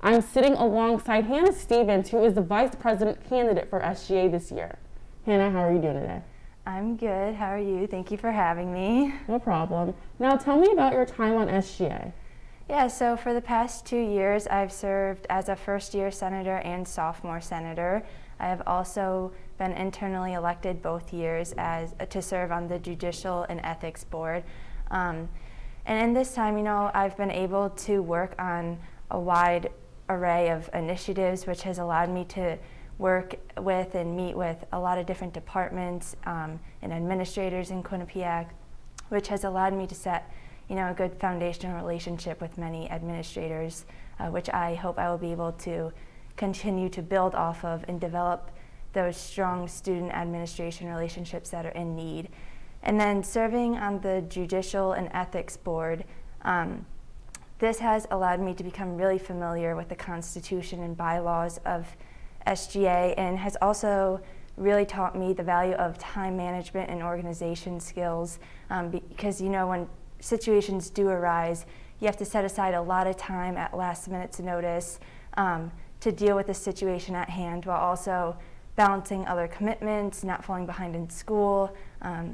I'm sitting alongside Hannah Stevens, who is the Vice President candidate for SGA this year. Hannah, how are you doing today? I'm good. How are you? Thank you for having me. No problem. Now tell me about your time on SGA. Yeah, so for the past 2 years, I've served as a first-year senator and sophomore senator. I have also been internally elected both years to serve on the Judicial and Ethics Board. And in this time, I've been able to work on a wide array of initiatives, which has allowed me to work with and meet with a lot of different departments and administrators in Quinnipiac, which has allowed me to set a good foundational relationship with many administrators, which I hope I will be able to continue to build off of and develop those strong student administration relationships that are in need. And then serving on the Judicial and Ethics Board, this has allowed me to become really familiar with the Constitution and bylaws of SGA, and has also really taught me the value of time management and organization skills, because when situations do arise, you have to set aside a lot of time at last minute's notice to deal with the situation at hand, while also balancing other commitments, not falling behind in school.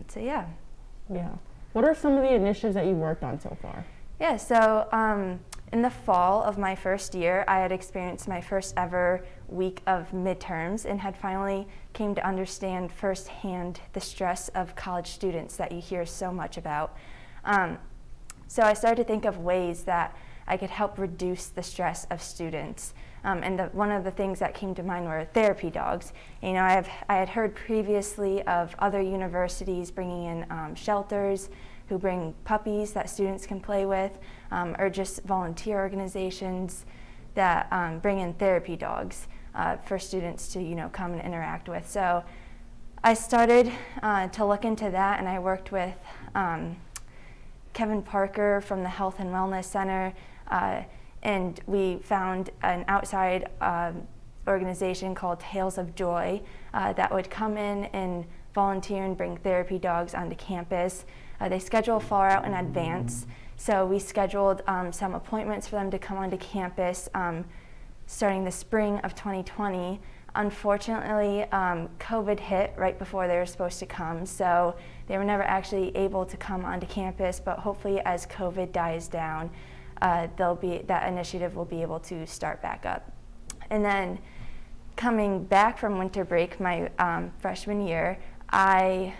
So yeah. Yeah. What are some of the initiatives that you've worked on so far? Yeah, so in the fall of my first year, I had experienced my first ever week of midterms and had finally came to understand firsthand the stress of college students that you hear so much about. So I started to think of ways that I could help reduce the stress of students. And one of the things that came to mind were therapy dogs. I had heard previously of other universities bringing in shelters who bring puppies that students can play with, or just volunteer organizations that bring in therapy dogs for students to come and interact with. So I started to look into that, and I worked with Kevin Parker from the Health and Wellness Center, and we found an outside organization called Tales of Joy that would come in and volunteer and bring therapy dogs onto campus. They schedule far out in advance, so we scheduled some appointments for them to come onto campus starting the spring of 2020. Unfortunately, COVID hit right before they were supposed to come, so they were never actually able to come onto campus, but hopefully as COVID dies down, that initiative will be able to start back up. And then coming back from winter break, my freshman year, I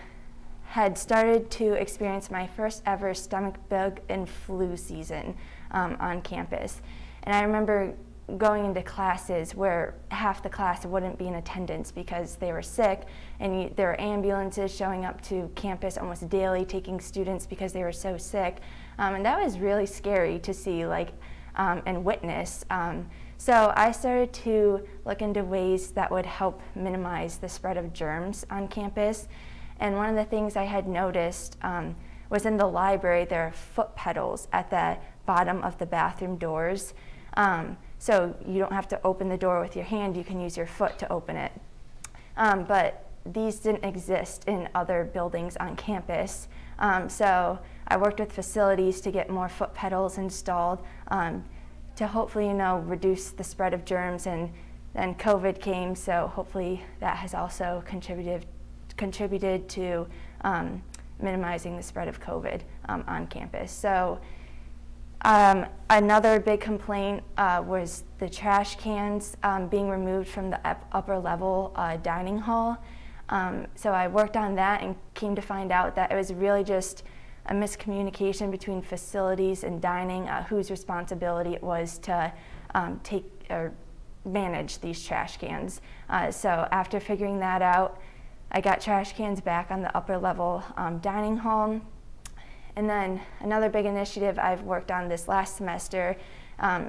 had started to experience my first ever stomach bug and flu season on campus. And I remember going into classes where half the class wouldn't be in attendance because they were sick, and there were ambulances showing up to campus almost daily taking students because they were so sick. And that was really scary to see and witness. So I started to look into ways that would help minimize the spread of germs on campus. And one of the things I had noticed was in the library there are foot pedals at the bottom of the bathroom doors. So you don't have to open the door with your hand, you can use your foot to open it. But these didn't exist in other buildings on campus. So I worked with facilities to get more foot pedals installed to hopefully reduce the spread of germs, and then COVID came, so hopefully that has also contributed to minimizing the spread of COVID on campus. So another big complaint was the trash cans being removed from the upper level dining hall. So I worked on that and came to find out that it was really just a miscommunication between facilities and dining, whose responsibility it was to take or manage these trash cans. So after figuring that out, I got trash cans back on the upper level dining hall. And then another big initiative I've worked on this last semester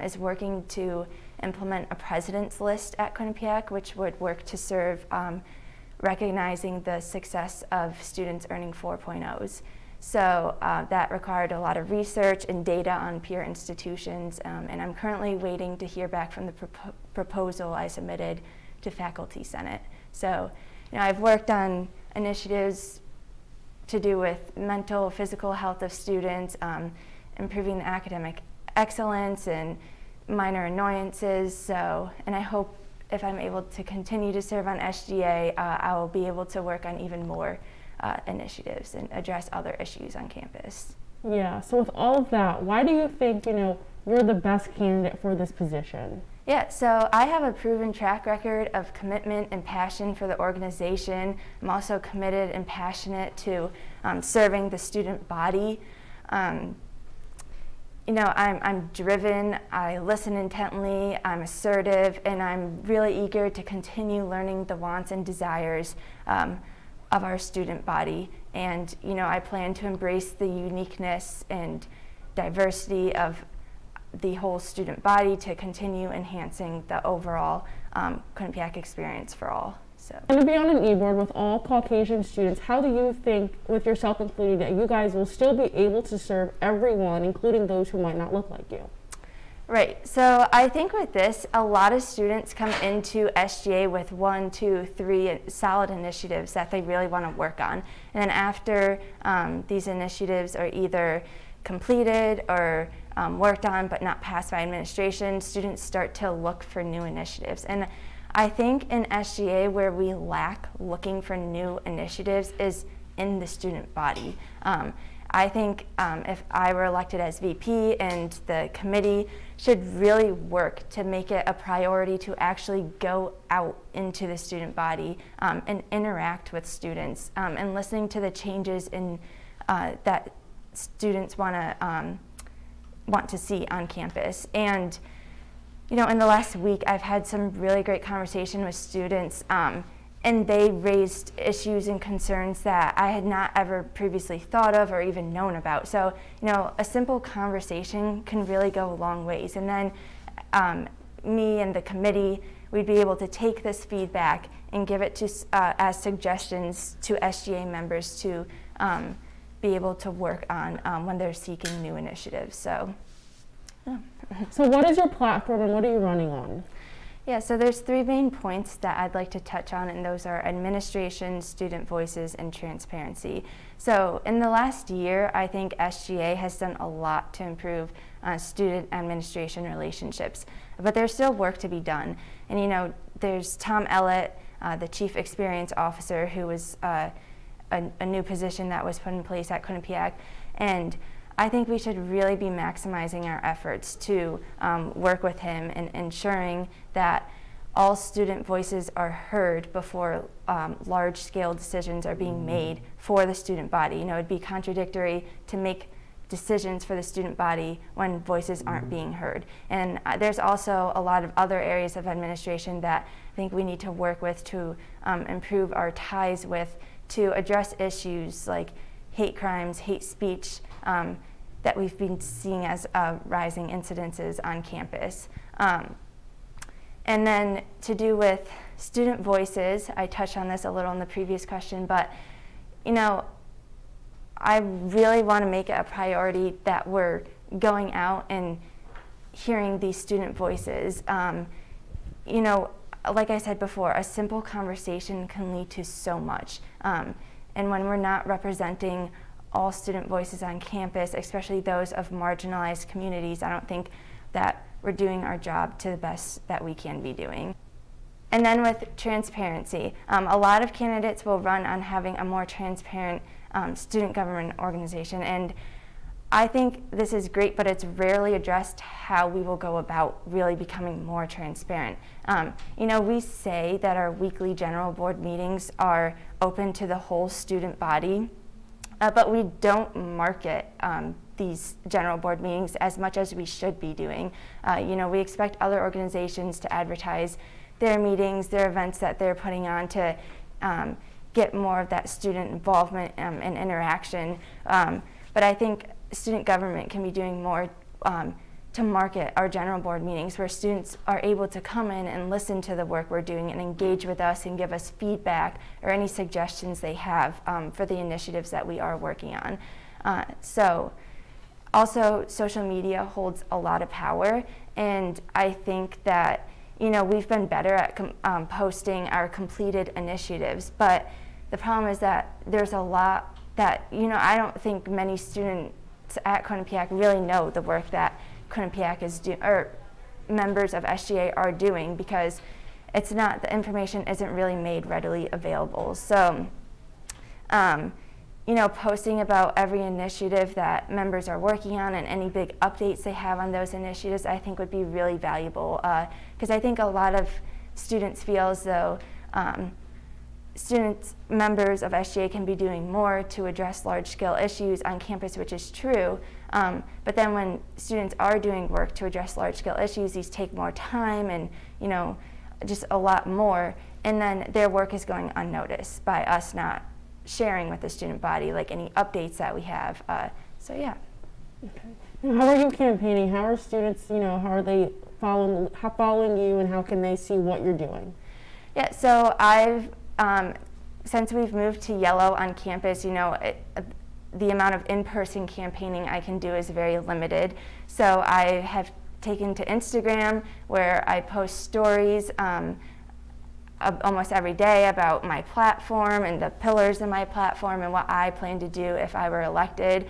is working to implement a president's list at Quinnipiac, which would work to serve recognizing the success of students earning 4.0s. So that required a lot of research and data on peer institutions, and I'm currently waiting to hear back from the proposal I submitted to Faculty Senate. So I've worked on initiatives to do with mental, physical health of students, improving the academic excellence, and minor annoyances. So, and I hope if I'm able to continue to serve on SGA, I will be able to work on even more initiatives and address other issues on campus. Yeah, so with all of that, why do you think, you're the best candidate for this position? Yeah, so I have a proven track record of commitment and passion for the organization. I'm also committed and passionate to serving the student body. I'm driven, I listen intently, I'm assertive, and I'm really eager to continue learning the wants and desires of our student body. And, I plan to embrace the uniqueness and diversity of the whole student body to continue enhancing the overall Quinnipiac experience for all. And to be on an e-board with all Caucasian students, how do you think, with yourself included, that you guys will still be able to serve everyone, including those who might not look like you? Right, so I think with this, a lot of students come into SGA with 1, 2, 3 solid initiatives that they really want to work on. And then after these initiatives are either completed or worked on but not passed by administration, students start to look for new initiatives. And I think in SGA where we lack looking for new initiatives is in the student body. I think if I were elected as VP and the committee should really work to make it a priority to actually go out into the student body and interact with students and listening to the changes in that students want to see on campus. And in the last week, I've had some really great conversation with students, and they raised issues and concerns that I had not ever previously thought of or even known about. So, a simple conversation can really go a long ways. And then me and the committee, we'd be able to take this feedback and give it to as suggestions to SGA members to be able to work on when they're seeking new initiatives. So. So what is your platform and what are you running on? Yeah, so there's 3 main points that I'd like to touch on, and those are administration, student voices, and transparency. So in the last year, I think SGA has done a lot to improve student administration relationships, but there's still work to be done. And there's Tom Ellett, the Chief Experience Officer, who was a new position that was put in place at Quinnipiac, and I think we should really be maximizing our efforts to work with him and ensuring that all student voices are heard before large-scale decisions are being made for the student body. It'd be contradictory to make decisions for the student body when voices aren't being heard. And there's also a lot of other areas of administration that I think we need to work with to improve our ties with, to address issues like hate crimes, hate speech, that we've been seeing as rising incidences on campus. And then to do with student voices, I touched on this a little in the previous question, but I really want to make it a priority that we're going out and hearing these student voices. Like I said before, a simple conversation can lead to so much. And when we're not representing all student voices on campus, especially those of marginalized communities, I don't think that we're doing our job to the best that we can be doing. And then with transparency, a lot of candidates will run on having a more transparent student government organization, and I think this is great, but it's rarely addressed how we will go about really becoming more transparent. We say that our weekly general board meetings are open to the whole student body, but we don't market these general board meetings as much as we should be doing. We expect other organizations to advertise their meetings, their events that they're putting on to get more of that student involvement and interaction. But I think student government can be doing more to market our general board meetings, where students are able to come in and listen to the work we're doing and engage with us and give us feedback or any suggestions they have for the initiatives that we are working on. So also, social media holds a lot of power, and I think that we've been better at posting our completed initiatives, but the problem is that there's a lot that I don't think many students at Quinnipiac really know the work that Quinnipiac is doing, or members of SGA are doing, because it's not, the information isn't really made readily available. So, you know, posting about every initiative that members are working on and any big updates they have on those initiatives, I think would be really valuable, because I think a lot of students feel as though members of SGA can be doing more to address large-scale issues on campus, which is true. But then when students are doing work to address large-scale issues, these take more time and, you know, just a lot more. And then their work is going unnoticed by us not sharing with the student body, like any updates that we have. So yeah. Okay. How are you campaigning? How are students, you know, how are they following you, and how can they see what you're doing? Yeah, so I've, since we've moved to yellow on campus, you know, the amount of in-person campaigning I can do is very limited. So I have taken to Instagram, where I post stories almost every day about my platform and the pillars in my platform and what I plan to do if I were elected.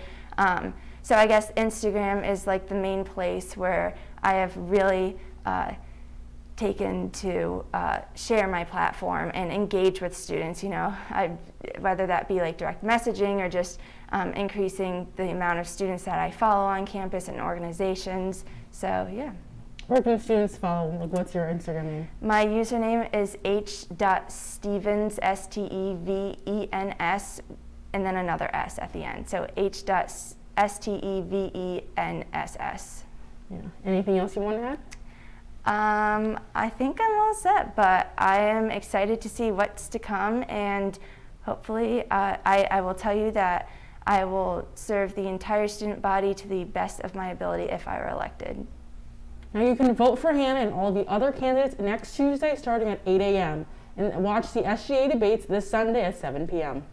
So I guess Instagram is like the main place where I have really taken to share my platform and engage with students, you know, whether that be like direct messaging or just increasing the amount of students that I follow on campus and organizations. So yeah. Where can students follow? Like, what's your Instagram name? My username is h.stevens, S-T-E-V-E-N-S, and then another S at the end. So h.stevens. Yeah. Anything else you want to add? I think I'm all set, but I am excited to see what's to come, and hopefully I will tell you that I will serve the entire student body to the best of my ability if I were elected. Now you can vote for Hannah and all the other candidates next Tuesday starting at 8 a.m. and watch the SGA debates this Sunday at 7 p.m.